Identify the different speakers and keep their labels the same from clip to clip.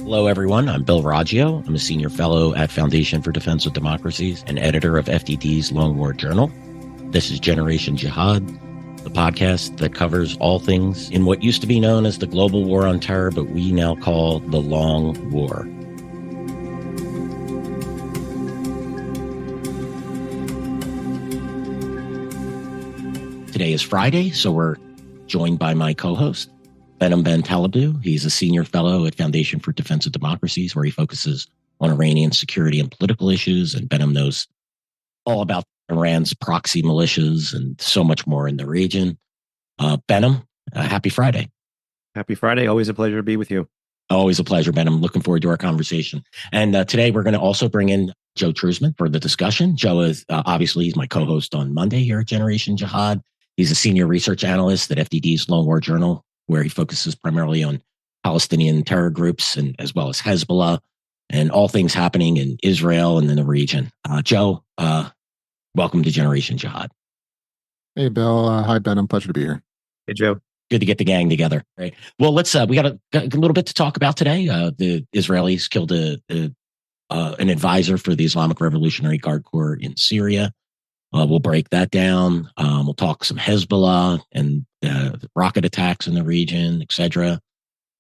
Speaker 1: Hello, everyone. I'm Bill Raggio. I'm a senior fellow at Foundation for Defense of Democracies and editor of FDD's Lone War Journal. This is Generation Jihad, the podcast that covers all things in what used to be known as the global war on terror, but we now call the Long War. Today is Friday, so we're joined by my co-host, Behnam and Joe. He's a senior fellow at Foundation for Defense of Democracies, where he focuses on Iranian security and political issues. And Behnam knows all about Iran's proxy militias and so much more in the region. Behnam, happy Friday.
Speaker 2: Happy Friday. Always a pleasure to be with you.
Speaker 1: Always a pleasure, Behnam. Looking forward to our conversation. And today we're going to also bring in Joe Trusman for the discussion. Joe is obviously he's my co-host on Monday here at Generation Jihad. He's a senior research analyst at FDD's Lone War Journal, where he focuses primarily on Palestinian terror groups and as well as Hezbollah and all things happening in Israel and in the region. Joe, welcome to Generation Jihad.
Speaker 3: Hey, Bill. Hi, Behnam. Pleasure to be here.
Speaker 2: Hey, Joe.
Speaker 1: Good to get the gang together. Right. Well, let's. We got a little bit to talk about today. The Israelis killed an advisor for the Islamic Revolutionary Guard Corps in Syria. We'll break that down. We'll talk some Hezbollah and the rocket attacks in the region, etc.,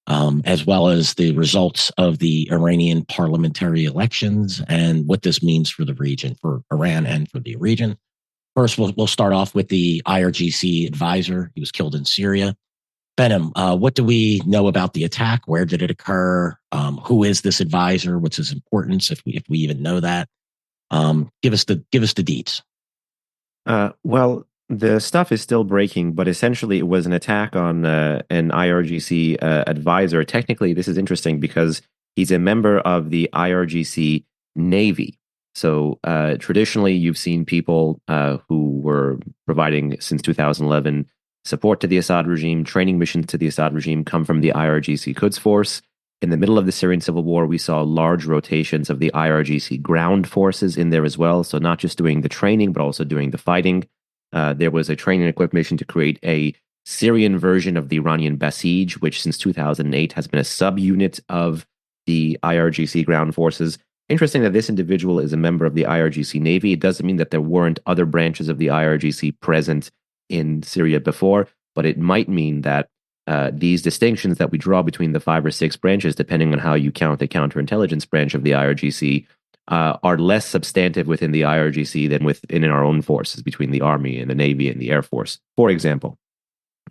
Speaker 1: as well as the results of the Iranian parliamentary elections and what this means for the region, for Iran and for the region. First, we'll start off with the IRGC advisor. He was killed in Syria. Behnam, what do we know about the attack? Where did it occur? Who is this advisor? What's his importance, if we even know that? Give us the deets.
Speaker 2: Well, the stuff is still breaking, but essentially it was an attack on an IRGC advisor. Technically, this is interesting because he's a member of the IRGC Navy. So traditionally, you've seen people who were providing, since 2011, support to the Assad regime, training missions to the Assad regime, come from the IRGC Quds Force. In the middle of the Syrian civil war, we saw large rotations of the IRGC ground forces in there as well. So not just doing the training, but also doing the fighting. There was a training and equip mission to create a Syrian version of the Iranian Basij, which since 2008 has been a subunit of the IRGC ground forces. Interesting that this individual is a member of the IRGC Navy. It doesn't mean that there weren't other branches of the IRGC present in Syria before, but it might mean that these distinctions that we draw between the 5 or 6 branches, depending on how you count the counterintelligence branch of the IRGC, are less substantive within the IRGC than within our own forces, between the Army and the Navy and the Air Force. For example,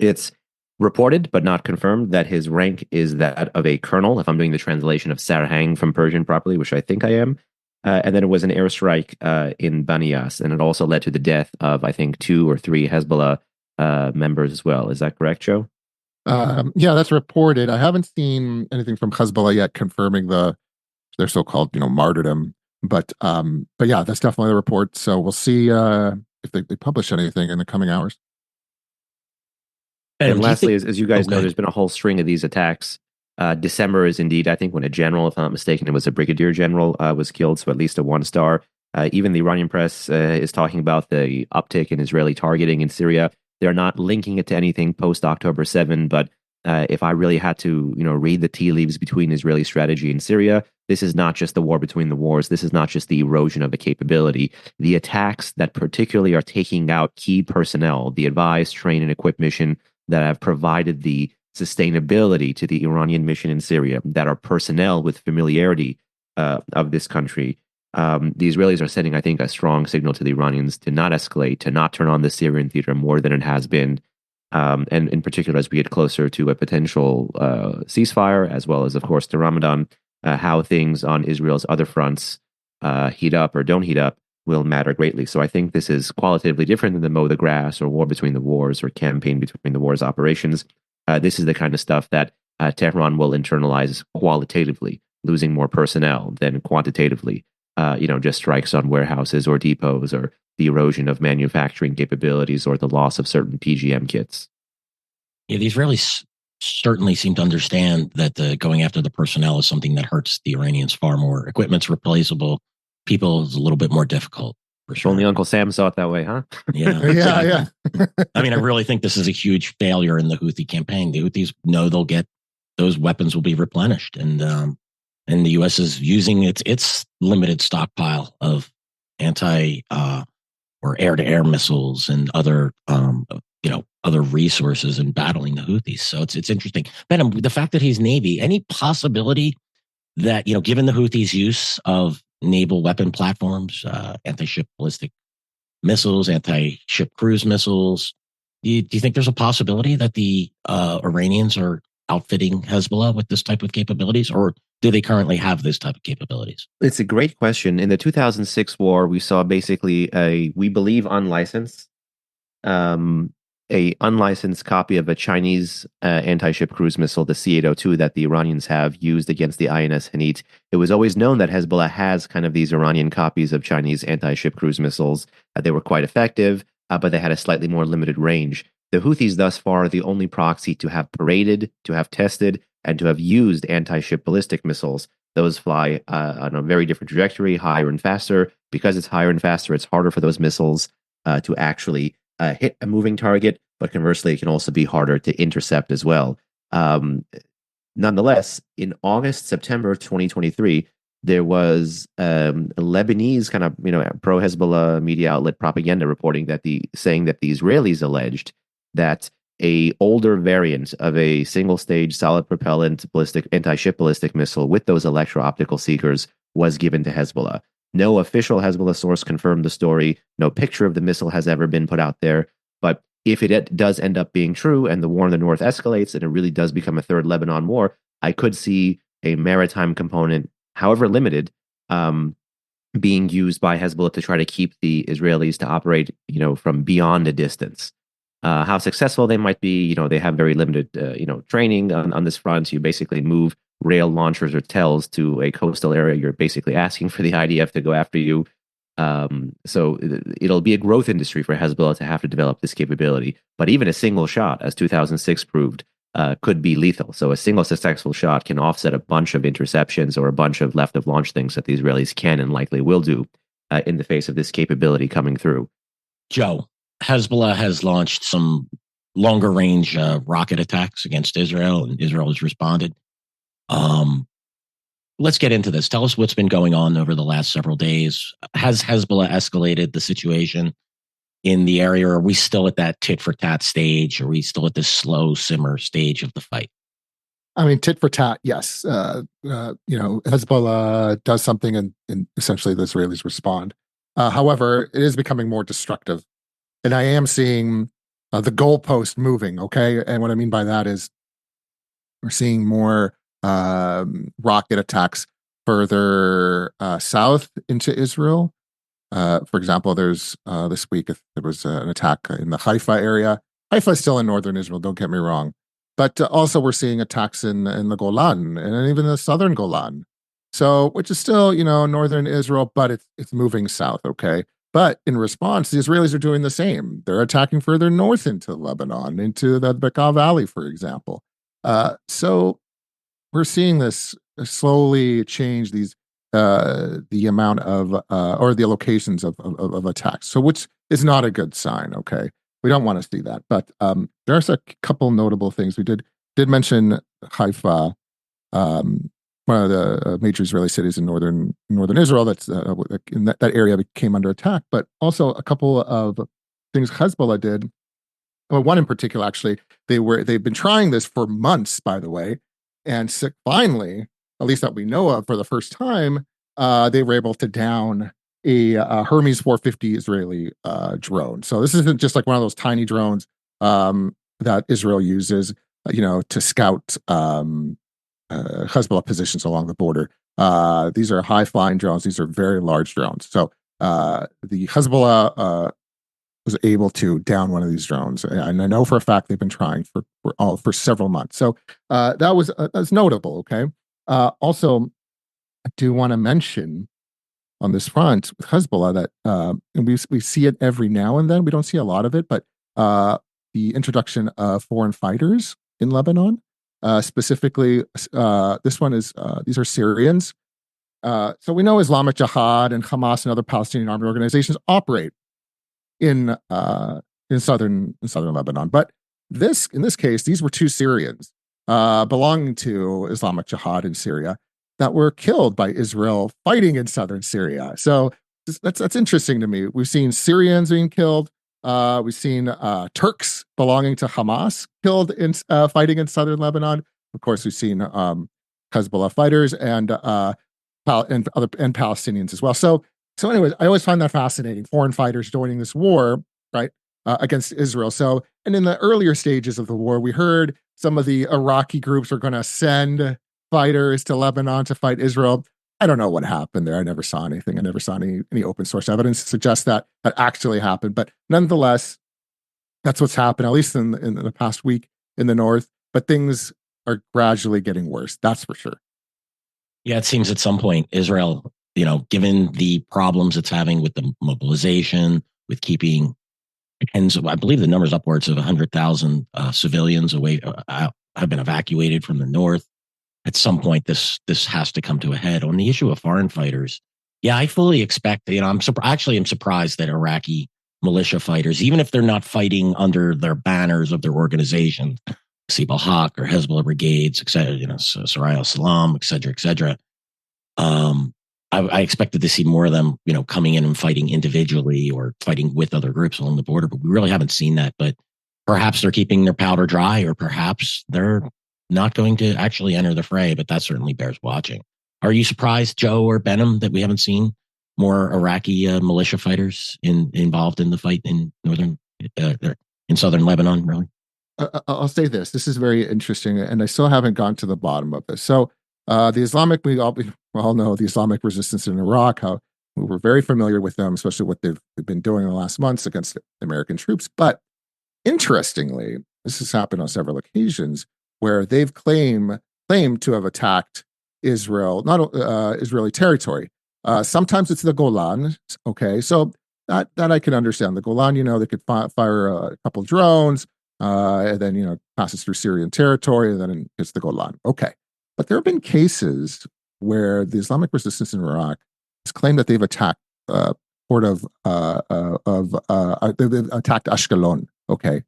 Speaker 2: it's reported, but not confirmed, that his rank is that of a colonel, if I'm doing the translation of Sarhang from Persian properly, which I think I am. And then it was an airstrike in Banias, and it also led to the death of, I think, 2 or 3 Hezbollah members as well. Is that correct, Joe?
Speaker 3: Yeah, that's reported. I haven't seen anything from Hezbollah yet confirming their so-called, martyrdom. But yeah, that's definitely the report. So we'll see if they publish anything in the coming hours.
Speaker 2: And lastly, as you guys know, there's been a whole string of these attacks. December is indeed, I think, when a general, if I'm not mistaken, it was a brigadier general, was killed. So at least a 1-star. Even the Iranian press is talking about the uptick in Israeli targeting in Syria. They're not linking it to anything post-October 7, but if I really had to, read the tea leaves between Israeli strategy in Syria, this is not just the war between the wars. This is not just the erosion of a capability. The attacks that particularly are taking out key personnel, the advise, train, and equip mission that have provided the sustainability to the Iranian mission in Syria, that are personnel with familiarity of this country. The Israelis are sending, I think, a strong signal to the Iranians to not escalate, to not turn on the Syrian theater more than it has been. And in particular, as we get closer to a potential ceasefire, as well as, of course, the Ramadan, how things on Israel's other fronts heat up or don't heat up will matter greatly. So I think this is qualitatively different than the mow the grass or war between the wars or campaign between the wars operations. This is the kind of stuff that Tehran will internalize qualitatively, losing more personnel than quantitatively. Just strikes on warehouses or depots, or the erosion of manufacturing capabilities, or the loss of certain PGM kits.
Speaker 1: Yeah, the Israelis certainly seem to understand that going after the personnel is something that hurts the Iranians far more. Equipment's replaceable. People is a little bit more difficult. For sure.
Speaker 2: Only Uncle Sam saw it that way, huh?
Speaker 1: Yeah.
Speaker 3: Yeah.
Speaker 1: I mean, I really think this is a huge failure in the Houthi campaign. The Houthis know they'll get those weapons will be replenished. And and the U.S. is using its limited stockpile of anti or air-to-air missiles and other other resources in battling the Houthis. So it's interesting. Behnam, the fact that he's Navy, any possibility that, given the Houthis' use of naval weapon platforms, anti-ship ballistic missiles, anti-ship cruise missiles, do you think there's a possibility that the Iranians are outfitting Hezbollah with this type of capabilities, or do they currently have this type of capabilities?
Speaker 2: It's a great question. In the 2006 war, we saw basically we believe unlicensed, a unlicensed copy of a Chinese anti-ship cruise missile, the C-802, that the Iranians have used against the INS Hanit. It was always known that Hezbollah has kind of these Iranian copies of Chinese anti-ship cruise missiles. They were quite effective, but they had a slightly more limited range. The Houthis thus far are the only proxy to have paraded, to have tested, and to have used anti-ship ballistic missiles. Those fly on a very different trajectory, higher and faster. Because it's higher and faster, it's harder for those missiles to actually hit a moving target, but conversely, it can also be harder to intercept as well. Nonetheless, in August, September 2023, there was a Lebanese kind of pro-Hezbollah media outlet propaganda reporting saying that the Israelis alleged that a older variant of a single-stage solid propellant ballistic anti-ship ballistic missile with those electro-optical seekers was given to Hezbollah. No official Hezbollah source confirmed the story. No picture of the missile has ever been put out there. But if it does end up being true and the war in the north escalates and it really does become a third Lebanon war, I could see a maritime component, however limited, being used by Hezbollah to try to keep the Israelis to operate, from beyond a distance. How successful they might be, they have very limited, training on this front. You basically move rail launchers or TELs to a coastal area. You're basically asking for the IDF to go after you. So it'll be a growth industry for Hezbollah to have to develop this capability. But even a single shot, as 2006 proved, could be lethal. So a single successful shot can offset a bunch of interceptions or a bunch of left of launch things that the Israelis can and likely will do in the face of this capability coming through.
Speaker 1: Joe, Hezbollah has launched some longer range rocket attacks against Israel, and Israel has responded. Let's get into this. Tell us what's been going on over the last several days. Has Hezbollah escalated the situation in the area? Or are we still at that tit for tat stage? Are we still at this slow simmer stage of the fight?
Speaker 3: I mean, tit for tat, yes. Hezbollah does something and essentially the Israelis respond. However, it is becoming more destructive. And I am seeing the goalpost moving, okay? And what I mean by that is we're seeing more rocket attacks further south into Israel. For example, there's this week there was an attack in the Haifa area. Haifa is still in northern Israel, don't get me wrong. But also we're seeing attacks in the Golan and even the southern Golan. So, which is still, northern Israel, but it's moving south, okay? But in response, the Israelis are doing the same. They're attacking further north into Lebanon, into the Bekaa Valley, for example. So we're seeing this slowly change the amount of or the locations of attacks. So which is not a good sign. Okay, we don't want to see that. But there's a couple notable things. We did mention Haifa, one of the major Israeli cities in northern Israel. That's in that area came under attack. But also a couple of things Hezbollah did. Well, one in particular, actually, they've been trying this for months, by the way. And finally, at least that we know of for the first time, they were able to down a Hermes 450 Israeli drone. So this isn't just like one of those tiny drones that Israel uses, to scout Hezbollah positions along the border. These are high-flying drones. These are very large drones. So the Hezbollah was able to down one of these drones, and I know for a fact they've been trying for several months. So that's notable. Okay. Also, I do want to mention on this front with Hezbollah that and we see it every now and then. We don't see a lot of it, but the introduction of foreign fighters in Lebanon, specifically, this one is these are Syrians. So we know Islamic Jihad and Hamas and other Palestinian army organizations operate in southern Lebanon, but in this case, these were two Syrians belonging to Islamic Jihad in Syria, that were killed by Israel fighting in southern Syria. So that's interesting to me. We've seen Syrians being killed. We've seen Turks belonging to Hamas killed in fighting in southern Lebanon. Of course, we've seen Hezbollah fighters and Palestinians as well. So anyways, I always find that fascinating. Foreign fighters joining this war, right, against Israel. So, and in the earlier stages of the war, we heard some of the Iraqi groups were going to send fighters to Lebanon to fight Israel. I don't know what happened there. I never saw anything. I never saw any open source evidence to suggest that actually happened. But nonetheless, that's what's happened, at least in the past week in the north. But things are gradually getting worse. That's for sure.
Speaker 1: Yeah, it seems at some point Israel, given the problems it's having with the mobilization, with keeping tens of, I believe the number's upwards of 100,000 civilians away, have been evacuated from the north. At some point, this has to come to a head. On the issue of foreign fighters, yeah, I fully expect, I'm surprised that Iraqi militia fighters, even if they're not fighting under their banners of their organization, Sibal Haq or Hezbollah brigades, et cetera, Syria al-Salam, et cetera. I expected to see more of them, coming in and fighting individually or fighting with other groups along the border, but we really haven't seen that. But perhaps they're keeping their powder dry, or perhaps they're not going to actually enter the fray, but that certainly bears watching. Are you surprised, Joe or Behnam, that we haven't seen more Iraqi militia fighters involved in the fight in southern Lebanon, really?
Speaker 3: I'll say this. This is very interesting, and I still haven't gone to the bottom of this. So we all know the Islamic resistance in Iraq, how we're very familiar with them, especially what they've been doing in the last months against American troops. But interestingly, this has happened on several occasions where they've claimed to have attacked Israel, not Israeli territory. Sometimes it's the Golan. Okay, so that I can understand. The Golan, they could fire a couple of drones, and then passes through Syrian territory, and then it's the Golan. Okay, but there have been cases where the Islamic resistance in Iraq has claimed that they've attacked port of they've attacked Ashkelon. Okay.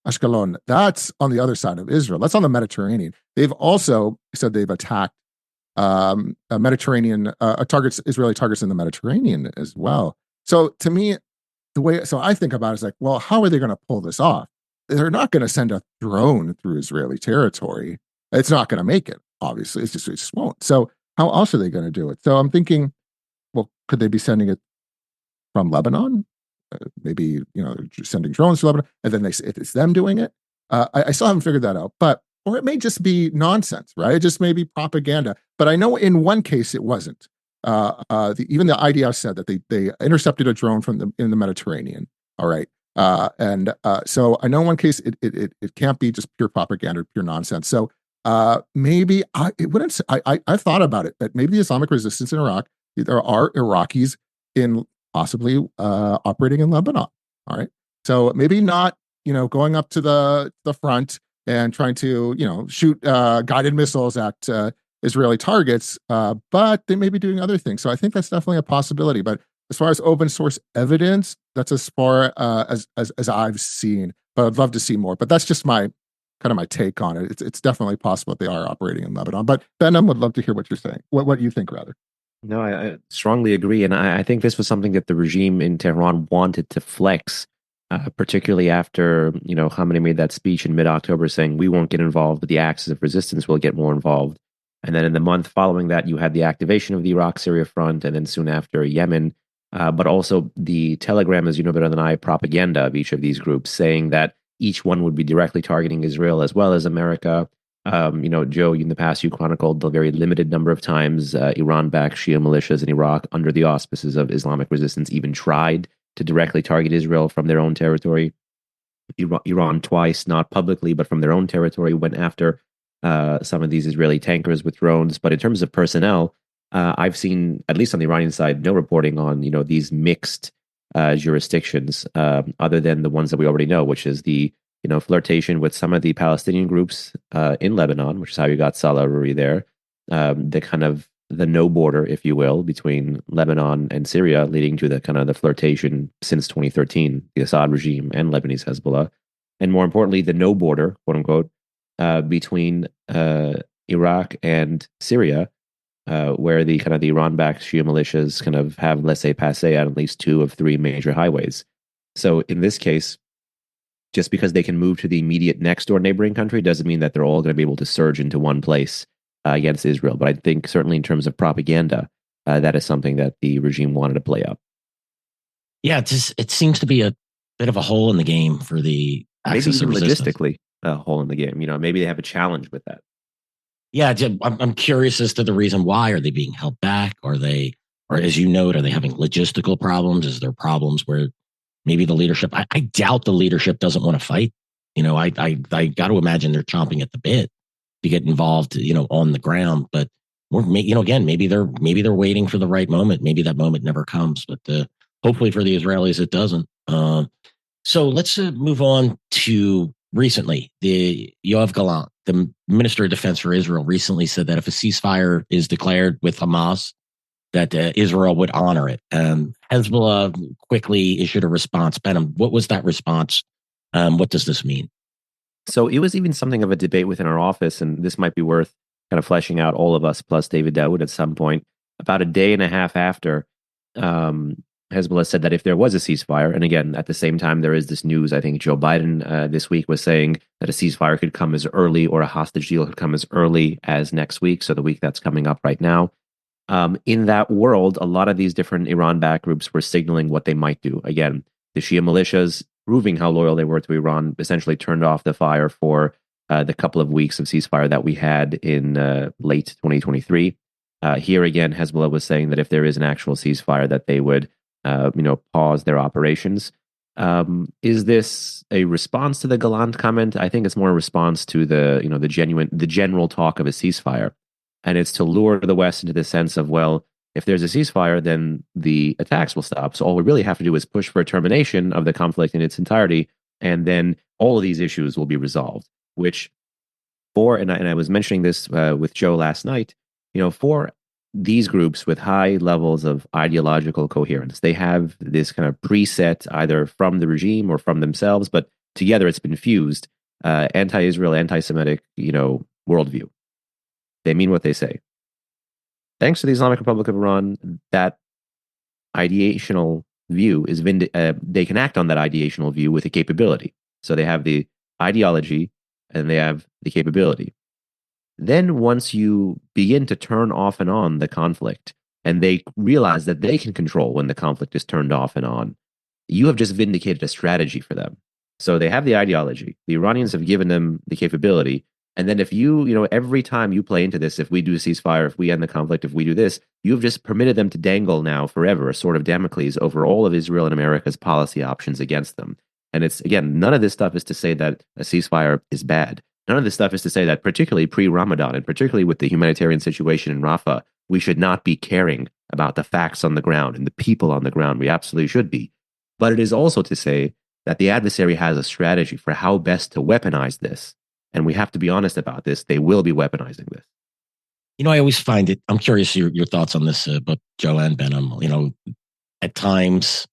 Speaker 3: Ashkelon, that's on the other side of Israel. That's on the Mediterranean. They've also said they've attacked Mediterranean Israeli targets in the Mediterranean as well. So to me, so I think about it is like, well, how are they going to pull this off? They're not going to send a drone through Israeli territory. It's not going to make it, obviously. It just won't. So how else are they going to do it? So I'm thinking, well, could they be sending it from Lebanon? Maybe sending drones to Lebanon, and then it's them doing it. I still haven't figured that out, or it may just be nonsense, right? It just may be propaganda. But I know in one case it wasn't. Even the IDF said that they intercepted a drone in the Mediterranean. All right, so I know in one case it can't be just pure propaganda, pure nonsense. So maybe I've thought about it, but maybe the Islamic resistance in Iraq, there are Iraqis in possibly operating in Lebanon. All right. So maybe not, going up to the front and trying to, shoot guided missiles at Israeli targets, but they may be doing other things. So I think that's definitely a possibility. But as far as open source evidence, that's as far as I've seen. But I'd love to see more. But that's just my take on it. It's definitely possible that they are operating in Lebanon. But Behnam, would love to hear what you're saying. What you think, rather.
Speaker 2: No, I strongly agree. And I think this was something that the regime in Tehran wanted to flex, particularly after, Khamenei made that speech in mid-October saying, we won't get involved, but the axis of resistance will get more involved. And then in the month following that, you had the activation of the Iraq-Syria front, and then soon after Yemen, but also the telegram, as you know better than I, propaganda of each of these groups saying that each one would be directly targeting Israel as well as America. Joe, in the past, you chronicled the very limited number of times Iran-backed Shia militias in Iraq, under the auspices of Islamic resistance, even tried to directly target Israel from their own territory. Iran twice, not publicly, but from their own territory, went after some of these Israeli tankers with drones. But in terms of personnel, I've seen, at least on the Iranian side, no reporting on these mixed jurisdictions, other than the ones that we already know, which is the flirtation with some of the Palestinian groups in Lebanon, which is how you got Salah Aruri there. The no border, if you will, between Lebanon and Syria, leading to the flirtation since 2013, the Assad regime and Lebanese Hezbollah. And more importantly, the no border, quote unquote, between Iraq and Syria, where the kind of the Iran-backed Shia militias kind of have laissez-passer on at least 2 of 3 major highways. So in this case, just because they can move to the immediate next door neighboring country doesn't mean that they're all going to be able to surge into one place against Israel. But I think certainly in terms of propaganda, that is something that the regime wanted to play up.
Speaker 1: Yeah, it seems to be a bit of a hole in the game for the axis
Speaker 2: maybe
Speaker 1: of
Speaker 2: even
Speaker 1: resistance.
Speaker 2: logistically a hole in the game. Maybe they have a challenge with that.
Speaker 1: Yeah, I'm curious as to the reason why. Are they being held back? Are they, or as you note, are they having logistical problems? Is there problems where maybe the leadership? I doubt the leadership doesn't want to fight. I got to imagine they're chomping at the bit to get involved, on the ground. But again, maybe they're waiting for the right moment. Maybe that moment never comes. But hopefully for the Israelis, it doesn't. So let's move on to recently. The Yoav Gallant, the Minister of Defense for Israel, recently said that if a ceasefire is declared with Hamas, that Israel would honor it. Hezbollah quickly issued a response. Behnam, what was that response? What does this mean?
Speaker 2: So it was even something of a debate within our office, and this might be worth kind of fleshing out, all of us plus David Daoud at some point. About a day and a half after, Hezbollah said that if there was a ceasefire, and again, at the same time, there is this news, I think Joe Biden this week was saying that a ceasefire could come as early or a hostage deal could come as early as next week, so the week that's coming up right now. In that world, a lot of these different Iran-backed groups were signaling what they might do. Again, the Shia militias, proving how loyal they were to Iran, essentially turned off the fire for the couple of weeks of ceasefire that we had in late 2023. Here again, Hezbollah was saying that if there is an actual ceasefire, that they would, pause their operations. Is this a response to the Gallant comment? I think it's more a response to the general talk of a ceasefire. And it's to lure the West into the sense of, well, if there's a ceasefire, then the attacks will stop. So all we really have to do is push for a termination of the conflict in its entirety, and then all of these issues will be resolved. Which, and I was mentioning this with Joe last night, for these groups with high levels of ideological coherence, they have this kind of preset either from the regime or from themselves, but together it's been fused, anti-Israel, anti-Semitic, worldview. They mean what they say. Thanks to the Islamic Republic of Iran, that ideational view is they can act on that ideational view with a capability. So they have the ideology and they have the capability. Then once you begin to turn off and on the conflict, and they realize that they can control when the conflict is turned off and on, you have just vindicated a strategy for them. So they have the ideology. The Iranians have given them the capability. And then if every time you play into this, if we do a ceasefire, if we end the conflict, if we do this, you've just permitted them to dangle now forever a sword of Damocles over all of Israel and America's policy options against them. And it's, again, none of this stuff is to say that a ceasefire is bad. None of this stuff is to say that, particularly pre-Ramadan, and particularly with the humanitarian situation in Rafah, we should not be caring about the facts on the ground and the people on the ground. We absolutely should be. But it is also to say that the adversary has a strategy for how best to weaponize this. And we have to be honest about this. They will be weaponizing this.
Speaker 1: I always find it, I'm curious your thoughts on this, but Joe and Behnam, at times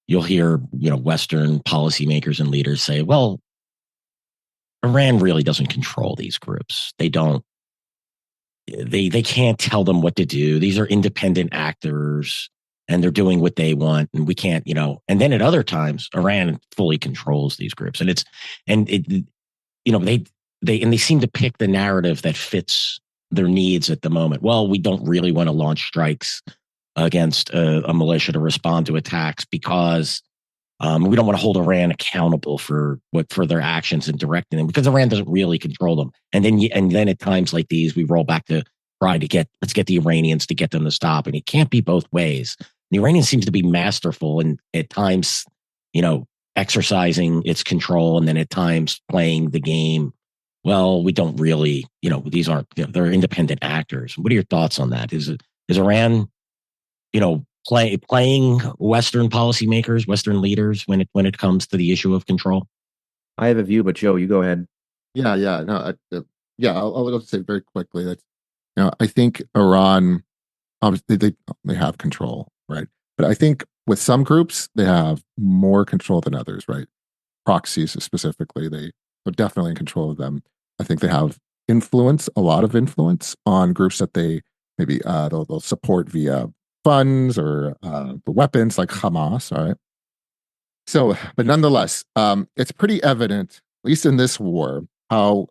Speaker 1: you'll hear, Western policymakers and leaders say, well, Iran really doesn't control these groups. They don't, they can't tell them what to do. These are independent actors and they're doing what they want. And we can't, and then at other times, Iran fully controls these groups. They seem to pick the narrative that fits their needs at the moment. Well, we don't really want to launch strikes against a militia to respond to attacks because we don't want to hold Iran accountable for their actions and directing them because Iran doesn't really control them. And then at times like these, we roll back to try to let's get the Iranians to get them to stop. And it can't be both ways. The Iranian seems to be masterful and at times, exercising its control and then at times playing the game. Well, we don't really, these aren't, they're independent actors. What are your thoughts on that? Is Iran, playing Western policymakers, Western leaders when it comes to the issue of control?
Speaker 2: I have a view, but Joe, you go ahead.
Speaker 3: Yeah. No, I'll just say very quickly that, I think Iran, obviously they have control, right? But I think with some groups, they have more control than others, right? Proxies specifically, they're definitely in control of them. I think they have influence, a lot of influence on groups that they maybe they'll support via funds or the weapons like Hamas. All right. So, but nonetheless, it's pretty evident, at least in this war, how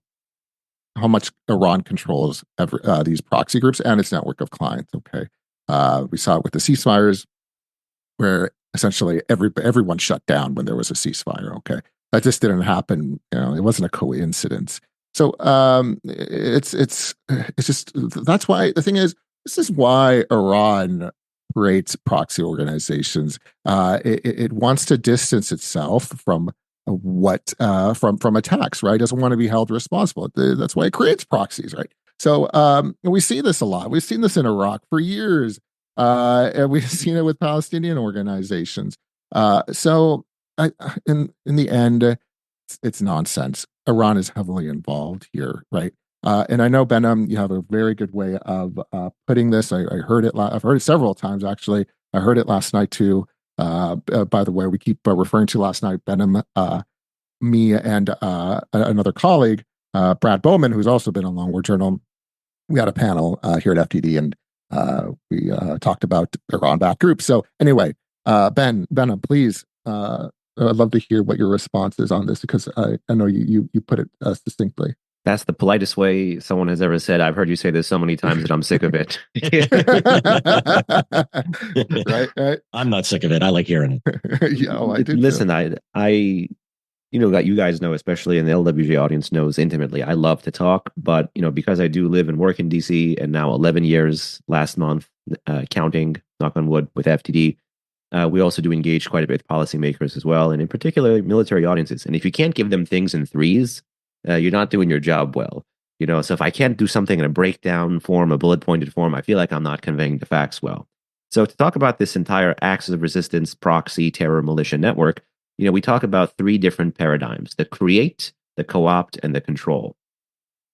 Speaker 3: much Iran controls these proxy groups and its network of clients. Okay, we saw it with the ceasefires, where essentially everyone shut down when there was a ceasefire. Okay, that just didn't happen. It wasn't a coincidence. So it's just that's why the thing is, this is why Iran creates proxy organizations. It wants to distance itself from from attacks, right? It doesn't want to be held responsible. That's why it creates proxies, right? So we see this a lot. We've seen this in Iraq for years, and we've seen it with Palestinian organizations. So in the end, it's nonsense. Iran is heavily involved here, right? And I know, Behnam, you have a very good way of putting this. I heard it. I've heard it several times, actually. I heard it last night too. By the way, we keep referring to last night, Behnam, me and another colleague, Brad Bowman, who's also been on Long War Journal. We had a panel here at FTD, and we talked about Iran-backed groups. So anyway, Behnam, please, I'd love to hear what your response is on this, because I know you put it succinctly.
Speaker 2: That's the politest way someone has ever said. I've heard you say this so many times that I'm sick of it.
Speaker 3: Right.
Speaker 1: I'm not sick of it. I like hearing
Speaker 3: it. Yeah, I do.
Speaker 2: Listen, you guys know, especially in the LWJ audience knows intimately, I love to talk, but because I do live and work in DC, and now 11 years last month, counting, knock on wood, with FTD, we also do engage quite a bit with policymakers as well, and in particular military audiences. And if you can't give them things in threes, you're not doing your job well. So if I can't do something in a breakdown form, a bullet pointed form, I feel like I'm not conveying the facts well. So to talk about this entire axis of resistance, proxy, terror, militia network, we talk about three different paradigms: the create, the co-opt, and the control.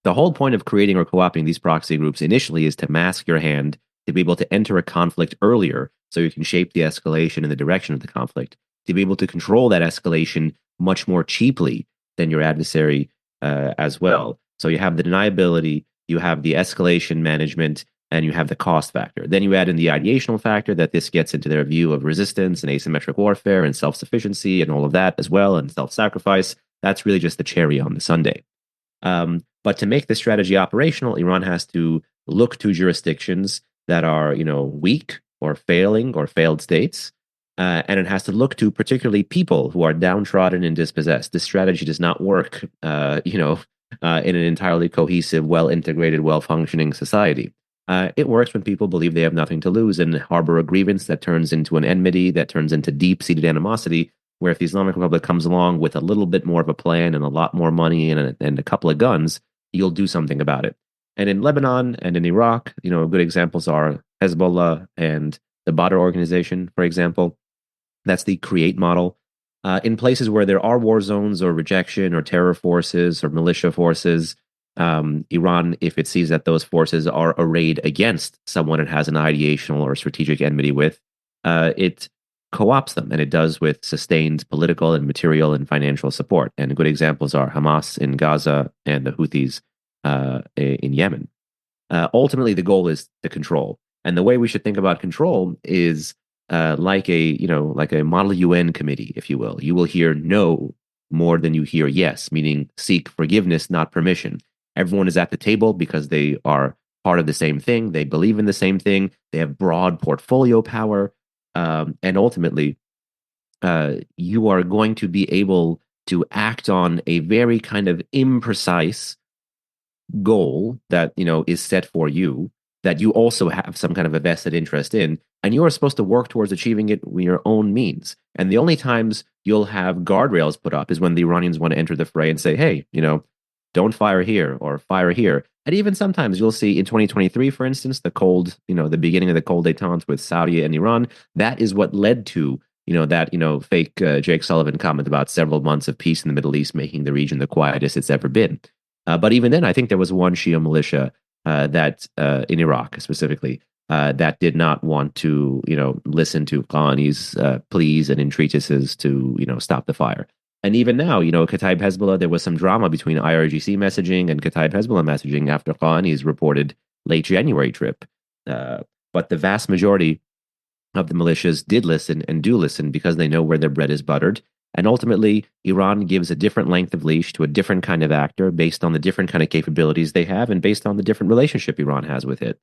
Speaker 2: The whole point of creating or co-opting these proxy groups initially is to mask your hand, to be able to enter a conflict earlier so you can shape the escalation in the direction of the conflict, to be able to control that escalation much more cheaply than your adversary as well. So you have the deniability, you have the escalation management, and you have the cost factor. Then you add in the ideational factor, that this gets into their view of resistance and asymmetric warfare and self-sufficiency and all of that as well, and self-sacrifice. That's really just the cherry on the sundae. But to make this strategy operational, Iran has to look to jurisdictions that are, weak or failing or failed states, and it has to look to particularly people who are downtrodden and dispossessed. This strategy does not work, in an entirely cohesive, well-integrated, well-functioning society. It works when people believe they have nothing to lose and harbor a grievance that turns into an enmity, that turns into deep-seated animosity, where if the Islamic Republic comes along with a little bit more of a plan and a lot more money and a couple of guns, you'll do something about it. And in Lebanon and in Iraq, good examples are Hezbollah and the Badr organization, for example. That's the create model. In places where there are war zones or rejection or terror forces or militia forces, Iran, if it sees that those forces are arrayed against someone it has an ideational or strategic enmity with, it co-opts them, and it does with sustained political and material and financial support. And good examples are Hamas in Gaza and the Houthis in Yemen. Ultimately, the goal is to control. And the way we should think about control is like a model UN committee, if you will. You will hear no more than you hear yes, meaning seek forgiveness, not permission. Everyone is at the table because they are part of the same thing. They believe in the same thing. They have broad portfolio power. And ultimately, you are going to be able to act on a very kind of imprecise goal that, is set for you, that you also have some kind of a vested interest in, and you are supposed to work towards achieving it with your own means. And the only times you'll have guardrails put up is when the Iranians want to enter the fray and say, hey, don't fire here or fire here. And even sometimes you'll see in 2023, for instance, the beginning of the cold détente with Saudi and Iran, that is what led to, that, fake Jake Sullivan comment about several months of peace in the Middle East, making the region the quietest it's ever been. But even then, I think there was one Shia militia that in Iraq specifically, that did not want to, listen to Ghani's pleas and entreaties to, stop the fire. And even now, Kataib Hezbollah, there was some drama between IRGC messaging and Kataib Hezbollah messaging after Ghani's reported late January trip. But the vast majority of the militias did listen and do listen because they know where their bread is buttered. And ultimately, Iran gives a different length of leash to a different kind of actor based on the different kind of capabilities they have and based on the different relationship Iran has with it.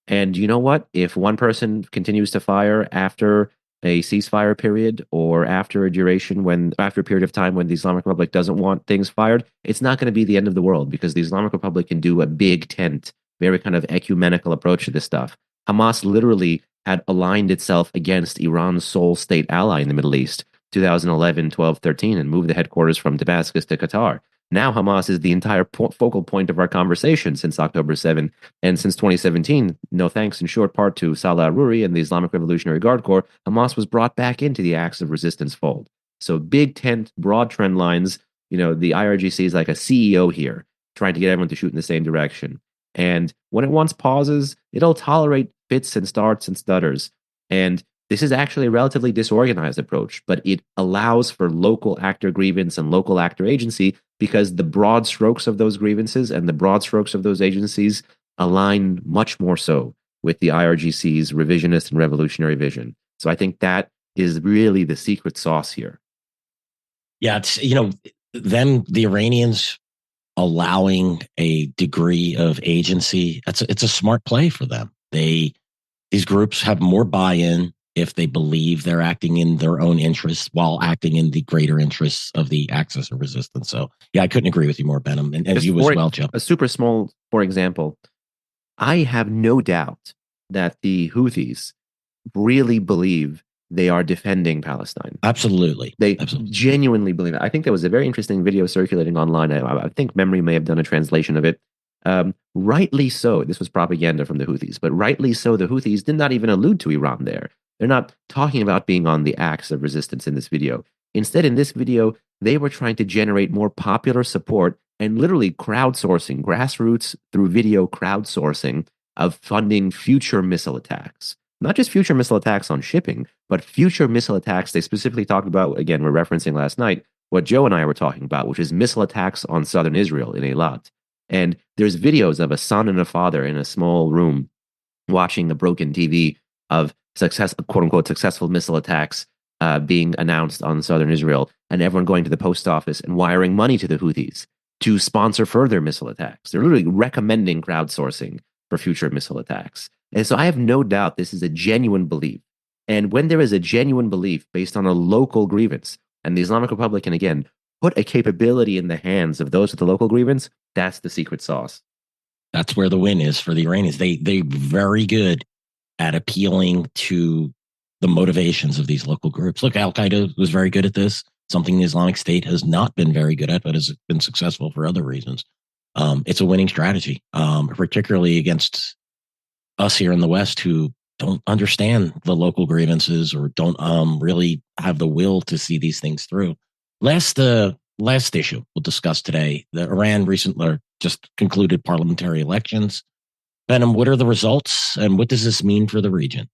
Speaker 2: And you know what? If one person continues to fire after a ceasefire period or after a period of time when the Islamic Republic doesn't want things fired, it's not going to be the end of the world because the Islamic Republic can do a big tent, very kind of ecumenical approach to this stuff. Hamas literally had aligned itself against Iran's sole state ally in the Middle East, 2011, 12, 13, and moved the headquarters from Damascus to Qatar. Now Hamas is the entire focal point of our conversation since October 7. And since 2017, no thanks in short part to Salah Aruri and the Islamic Revolutionary Guard Corps, Hamas was brought back into the acts of resistance fold. So big tent, broad trend lines. The IRGC is like a CEO here, trying to get everyone to shoot in the same direction. And when it wants pauses, it'll tolerate fits and starts and stutters. And this is actually a relatively disorganized approach, but it allows for local actor grievance and local actor agency because the broad strokes of those grievances and the broad strokes of those agencies align much more so with the IRGC's revisionist and revolutionary vision. So I think that is really the secret sauce here.
Speaker 1: Yeah, it's, then the Iranians allowing a degree of agency, it's a smart play for them. These groups have more buy-in if they believe they're acting in their own interests while acting in the greater interests of the axis of resistance. So, yeah, I couldn't agree with you more, Behnam, and you as well, Joe.
Speaker 2: A super small, for example, I have no doubt that the Houthis really believe they are defending Palestine.
Speaker 1: Absolutely.
Speaker 2: They genuinely believe it. I think there was a very interesting video circulating online. I think Memory may have done a translation of it. Rightly so. This was propaganda from the Houthis, but rightly so, the Houthis did not even allude to Iran there. They're not talking about being on the axis of resistance in this video. Instead, in this video, they were trying to generate more popular support and literally crowdsourcing, grassroots through video crowdsourcing of funding future missile attacks. Not just future missile attacks on shipping, but future missile attacks. They specifically talked about, again, we're referencing last night, what Joe and I were talking about, which is missile attacks on southern Israel in Eilat. And there's videos of a son and a father in a small room watching a broken TV of quote unquote successful missile attacks being announced on southern Israel, and everyone going to the post office and wiring money to the Houthis to sponsor further missile attacks. They're literally recommending crowdsourcing for future missile attacks. And so I have no doubt this is a genuine belief. And when there is a genuine belief based on a local grievance, and the Islamic Republic can again put a capability in the hands of those with the local grievance, that's the secret sauce.
Speaker 1: That's where the win is for the Iranians. They're very good at appealing to the motivations of these local groups. Look, Al-Qaeda was very good at this, something the Islamic State has not been very good at, but has been successful for other reasons. It's a winning strategy, particularly against us here in the West who don't understand the local grievances or don't really have the will to see these things through. Last issue we'll discuss today, the Iran recently just concluded parliamentary elections. Behnam, what are the results and what does this mean for the region?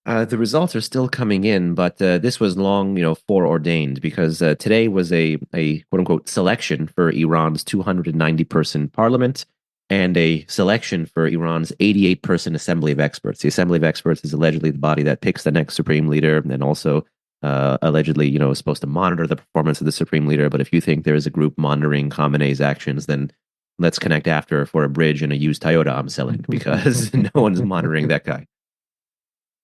Speaker 2: The results are still coming in, but this was long, foreordained because today was a quote unquote selection for Iran's 290-person parliament and a selection for Iran's 88-person Assembly of Experts. The Assembly of Experts is allegedly the body that picks the next supreme leader and also allegedly, is supposed to monitor the performance of the supreme leader. But if you think there is a group monitoring Khamenei's actions, then let's connect after for a bridge and a used Toyota I'm selling because no one's monitoring that guy.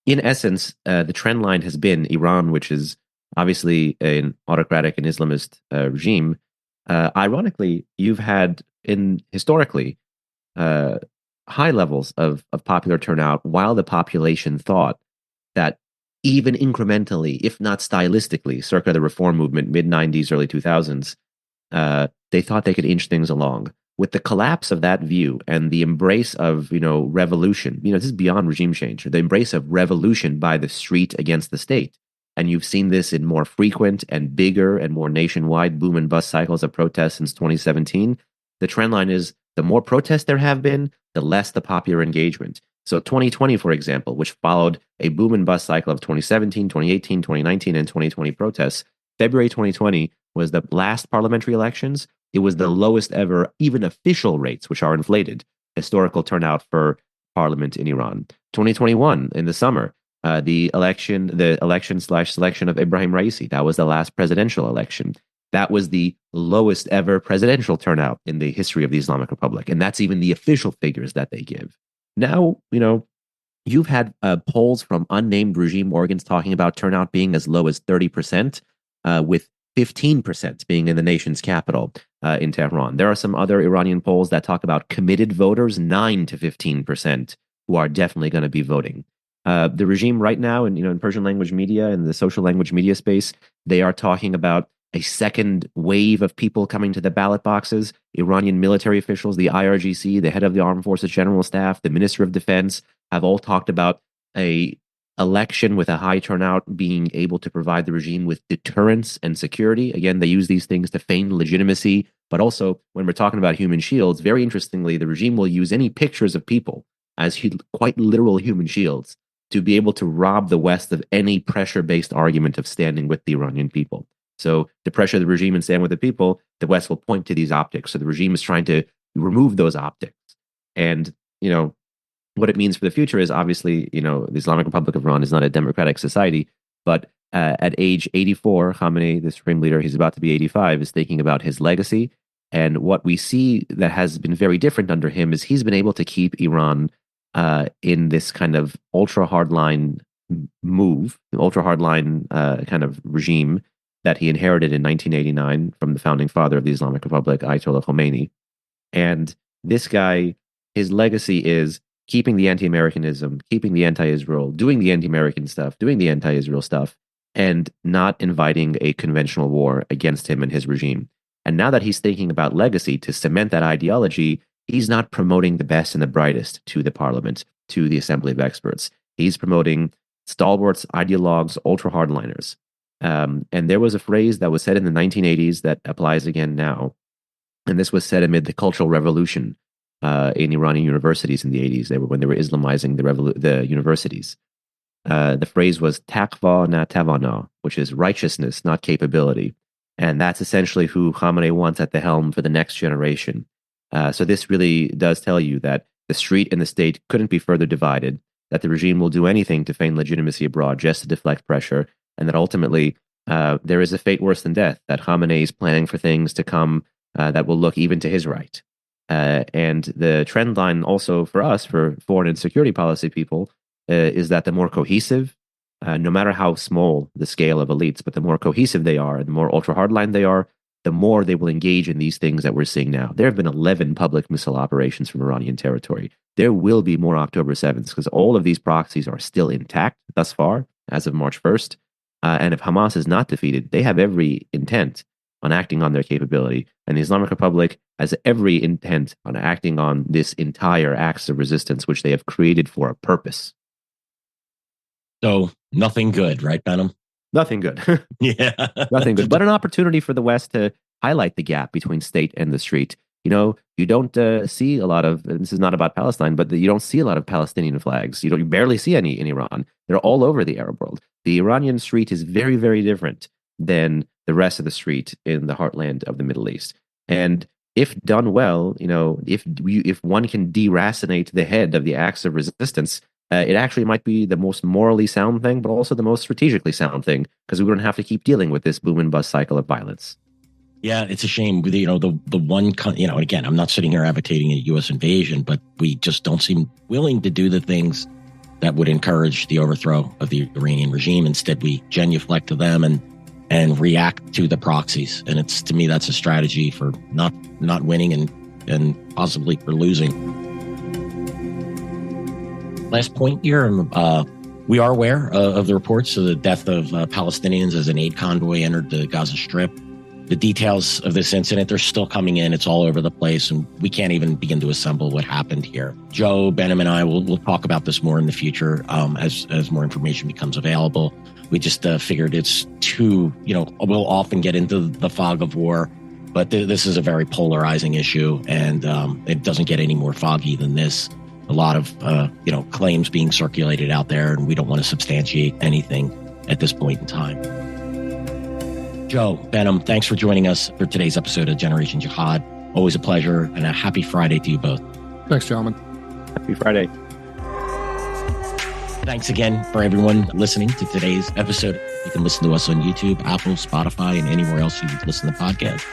Speaker 2: In essence, the trend line has been Iran, which is obviously an autocratic and Islamist regime. Ironically, you've had historically high levels of popular turnout while the population thought that even incrementally, if not stylistically, circa the reform movement, mid-90s, early 2000s, they thought they could inch things along. With the collapse of that view and the embrace of, revolution, this is beyond regime change, the embrace of revolution by the street against the state. And you've seen this in more frequent and bigger and more nationwide boom and bust cycles of protests since 2017. The trend line is the more protests there have been, the less the popular engagement. So 2020, for example, which followed a boom and bust cycle of 2017, 2018, 2019, and 2020 protests, February 2020 was the last parliamentary elections. It was the lowest ever, even official rates, which are inflated, historical turnout for parliament in Iran. 2021 in the summer, the election/selection of Ibrahim Raisi. That was the last presidential election. That was the lowest ever presidential turnout in the history of the Islamic Republic. And that's even the official figures that they give. Now, you've had polls from unnamed regime organs talking about turnout being as low as 30%, with 15% being in the nation's capital in Tehran. There are some other Iranian polls that talk about committed voters, 9 to 15%, who are definitely going to be voting. The regime right now, in Persian language media and the social language media space, they are talking about a second wave of people coming to the ballot boxes. Iranian military officials, the IRGC, the head of the Armed Forces General Staff, the Minister of Defense, have all talked about a election with a high turnout being able to provide the regime with deterrence and security. Again, they use these things to feign legitimacy, but also when we're talking about human shields, very interestingly, the regime will use any pictures of people as quite literal human shields to be able to rob the West of any pressure-based argument of standing with the Iranian people. So to pressure the regime and stand with the people, the West will point to these optics. So the regime is trying to remove those optics. And, what it means for the future is obviously, the Islamic Republic of Iran is not a democratic society, but at age 84, Khamenei, the supreme leader, he's about to be 85, is thinking about his legacy. And what we see that has been very different under him is he's been able to keep Iran in this kind of ultra-hardline kind of regime that he inherited in 1989 from the founding father of the Islamic Republic, Ayatollah Khomeini. And this guy, his legacy is keeping the anti-Americanism, keeping the anti-Israel, doing the anti-American stuff, doing the anti-Israel stuff, and not inviting a conventional war against him and his regime. And now that he's thinking about legacy to cement that ideology, he's not promoting the best and the brightest to the parliament, to the assembly of experts. He's promoting stalwarts, ideologues, ultra-hardliners. And there was a phrase that was said in the 1980s that applies again now. And this was said amid the Cultural Revolution in Iranian universities in the 80s. When they were Islamizing the universities. The phrase was "Taqwa na tawana," which is righteousness, not capability. And that's essentially who Khamenei wants at the helm for the next generation. So this really does tell you that the street and the state couldn't be further divided, that the regime will do anything to feign legitimacy abroad just to deflect pressure, and that ultimately there is a fate worse than death, that Khamenei is planning for things to come that will look even to his right. And the trend line also for us, for foreign and security policy people, is that the more cohesive, no matter how small the scale of elites, but the more cohesive they are, and the more ultra-hardline they are, the more they will engage in these things that we're seeing now. There have been 11 public missile operations from Iranian territory. There will be more October 7th, because all of these proxies are still intact thus far, as of March 1st. And if Hamas is not defeated, they have every intent on acting on their capability. And the Islamic Republic has every intent on acting on this entire axis of resistance, which they have created for a purpose.
Speaker 1: So nothing good, right, Behnam?
Speaker 2: Nothing good.
Speaker 1: Yeah.
Speaker 2: Nothing good. But an opportunity for the West to highlight the gap between state and the street. You don't see a lot of, and this is not about Palestine, but you don't see a lot of Palestinian flags. You barely see any in Iran. They're all over the Arab world. The Iranian street is very, very different than the rest of the street in the heartland of the Middle East. And if done well, if one can deracinate the head of the axis of resistance, it actually might be the most morally sound thing, but also the most strategically sound thing, because we wouldn't have to keep dealing with this boom and bust cycle of violence.
Speaker 1: Yeah, it's a shame. The one, again, I'm not sitting here advocating a U.S. invasion, but we just don't seem willing to do the things that would encourage the overthrow of the Iranian regime. Instead, we genuflect to them and react to the proxies. And to me, that's a strategy for not winning and possibly for losing. Last point here, we are aware of the reports of the death of Palestinians as an aid convoy entered the Gaza Strip. The details of this incident, they're still coming in. It's all over the place, and we can't even begin to assemble what happened here. Joe, Behnam, and I will talk about this more in the future as more information becomes available. We just figured it's too, we'll often get into the fog of war, but this is a very polarizing issue, and it doesn't get any more foggy than this. A lot of, claims being circulated out there, and we don't want to substantiate anything at this point in time. Joe, Behnam, thanks for joining us for today's episode of Generation Jihad. Always a pleasure, and a happy Friday to you both.
Speaker 3: Thanks, gentlemen.
Speaker 2: Happy Friday.
Speaker 1: Thanks again for everyone listening to today's episode. You can listen to us on YouTube, Apple, Spotify, and anywhere else you listen to podcasts.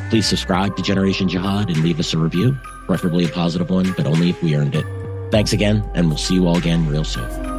Speaker 1: Please subscribe to Generation Jihad and leave us a review, preferably a positive one, but only if we earned it. Thanks again, and we'll see you all again real soon.